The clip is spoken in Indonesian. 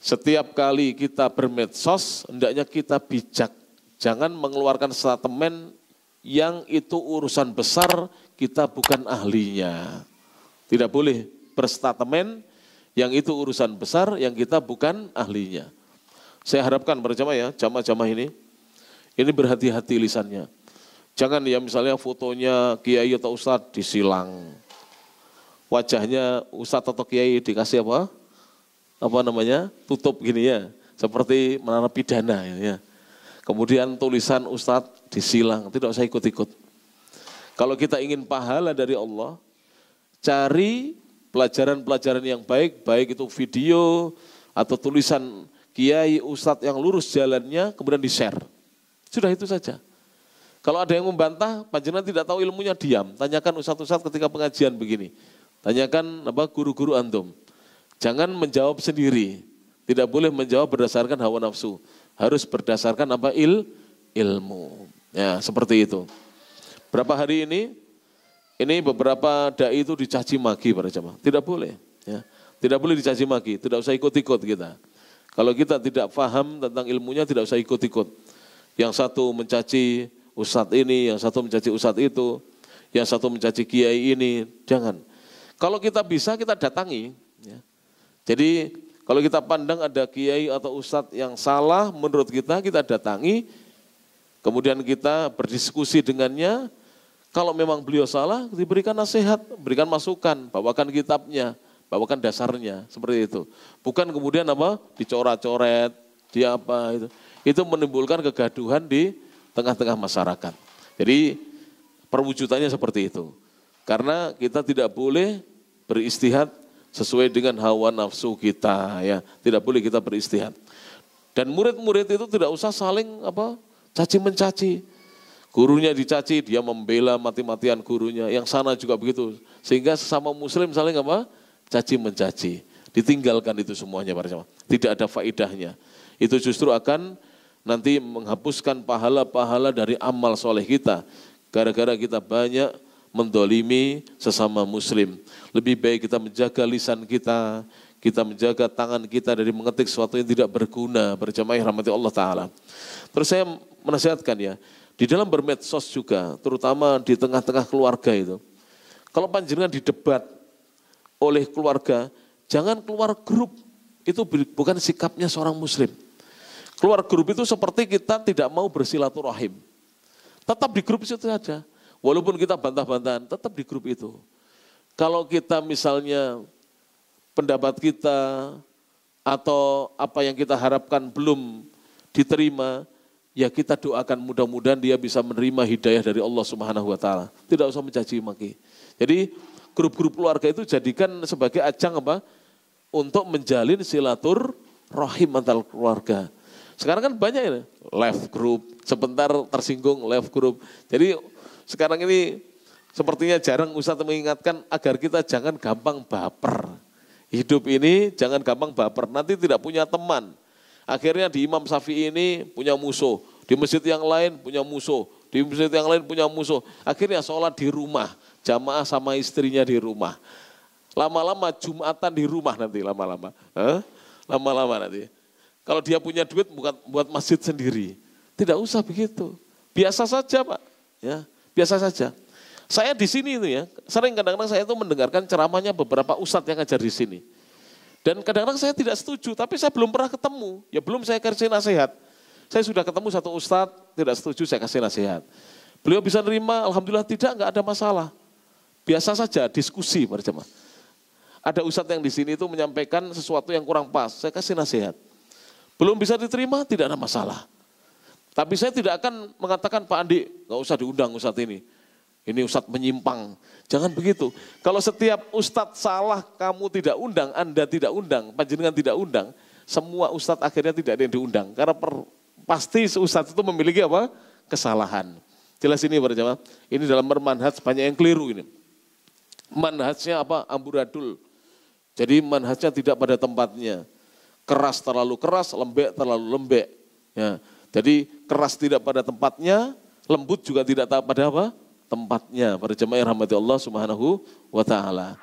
Setiap kali kita bermedsos, hendaknya kita bijak. Jangan mengeluarkan statement yang itu urusan besar, kita bukan ahlinya. Tidak boleh berstatement yang itu urusan besar, yang kita bukan ahlinya. Saya harapkan berjamaah ya, jamaah-jamaah ini berhati-hati lisannya. Jangan ya misalnya fotonya kiai atau ustadz disilang. Wajahnya ustadz atau kiai dikasih apa? Tutup gini ya, seperti narapidana ya. Kemudian tulisan ustadz disilang, tidak usah ikut-ikut. Kalau kita ingin pahala dari Allah, cari pelajaran-pelajaran yang baik, baik itu video atau tulisan kiai ustadz yang lurus jalannya, kemudian di-share. Sudah itu saja. Kalau ada yang membantah, panjenengan tidak tahu ilmunya, diam. Tanyakan ustadz-ustadz ketika pengajian begini. Tanyakan guru-guru antum. Jangan menjawab sendiri. Tidak boleh menjawab berdasarkan hawa nafsu. Harus berdasarkan ilmu. Ya, seperti itu. Berapa hari ini beberapa dai itu dicaci maki para jamaah. Tidak boleh. Ya. Tidak boleh dicaci maki. Tidak usah ikut-ikut kita. Kalau kita tidak paham tentang ilmunya, tidak usah ikut-ikut. Yang satu mencaci ustadz ini, yang satu mencaci ustadz itu, yang satu mencaci kiai ini. Jangan. Kalau kita bisa, kita datangi. Ya. Jadi kalau kita pandang ada kiai atau ustadz yang salah menurut kita datangi, kemudian kita berdiskusi dengannya. Kalau memang beliau salah, diberikan nasihat, berikan masukan, bawakan kitabnya, bawakan dasarnya, seperti itu. Bukan kemudian dicoret-coret, itu. Itu menimbulkan kegaduhan di tengah-tengah masyarakat. Jadi perwujudannya seperti itu. Karena kita tidak boleh beristihad sesuai dengan hawa nafsu kita, ya. Tidak boleh kita beristihad. Dan murid-murid itu tidak usah saling caci mencaci. Gurunya dicaci, dia membela mati-matian gurunya. Yang sana juga begitu. Sehingga sesama muslim saling caci mencaci. Ditinggalkan itu semuanya para jamaah. Tidak ada faedahnya. Itu justru akan nanti menghapuskan pahala-pahala dari amal soleh kita. Gara-gara kita banyak mendolimi sesama muslim. Lebih baik kita menjaga lisan kita menjaga tangan kita dari mengetik sesuatu yang tidak berguna, berjamaah rahmati Allah Ta'ala. Terus saya menasihatkan ya, di dalam bermedsos juga, terutama di tengah-tengah keluarga itu, kalau panjenengan didebat oleh keluarga, jangan keluar grup, itu bukan sikapnya seorang muslim. Keluar grup itu seperti kita tidak mau bersilaturahim. Tetap di grup itu saja. Walaupun kita bantah-bantahan, tetap di grup itu. Kalau kita misalnya pendapat kita atau apa yang kita harapkan belum diterima, ya kita doakan mudah-mudahan dia bisa menerima hidayah dari Allah Subhanahu wa Ta'ala. Tidak usah mencaci maki. Jadi grup-grup keluarga itu jadikan sebagai ajang untuk menjalin silaturahim antar keluarga. Sekarang kan banyak ya, live group, sebentar tersinggung live group. Jadi sekarang ini sepertinya jarang Ustadz mengingatkan agar kita jangan gampang baper. Hidup ini jangan gampang baper, nanti tidak punya teman. Akhirnya di Imam Syafi'i ini punya musuh, di masjid yang lain punya musuh, di masjid yang lain punya musuh. Akhirnya sholat di rumah, jamaah sama istrinya di rumah. Lama-lama Jumatan di rumah nanti, lama-lama nanti. Kalau dia punya duit buat masjid sendiri, tidak usah begitu. Biasa saja Pak, ya. Biasa saja. Saya di sini itu ya, sering kadang-kadang saya itu mendengarkan ceramahnya beberapa ustadz yang ngajar di sini. Dan kadang-kadang saya tidak setuju, tapi saya belum pernah ketemu. Ya belum saya kasih nasihat. Saya sudah ketemu satu ustadz, tidak setuju saya kasih nasihat. Beliau bisa nerima, alhamdulillah enggak ada masalah. Biasa saja diskusi berjamaah. Ada ustadz yang di sini itu menyampaikan sesuatu yang kurang pas, saya kasih nasihat. Belum bisa diterima, tidak ada masalah. Tapi saya tidak akan mengatakan Pak Andi, nggak usah diundang ustadz ini. Ini ustadz menyimpang. Jangan begitu. Kalau setiap ustadz salah kamu tidak undang, Anda tidak undang, panjenengan tidak undang, semua ustadz akhirnya tidak ada yang diundang. Karena pasti ustadz itu memiliki kesalahan. Jelas ini para jamaah. Ini dalam manhaj banyak yang keliru ini. Manhajnya amburadul. Jadi manhajnya tidak pada tempatnya. Keras terlalu keras, lembek terlalu lembek. Ya. Jadi keras tidak pada tempatnya, lembut juga tidak pada tempatnya. Para jemaah rahmati Allah Subhanahu wa Ta'ala.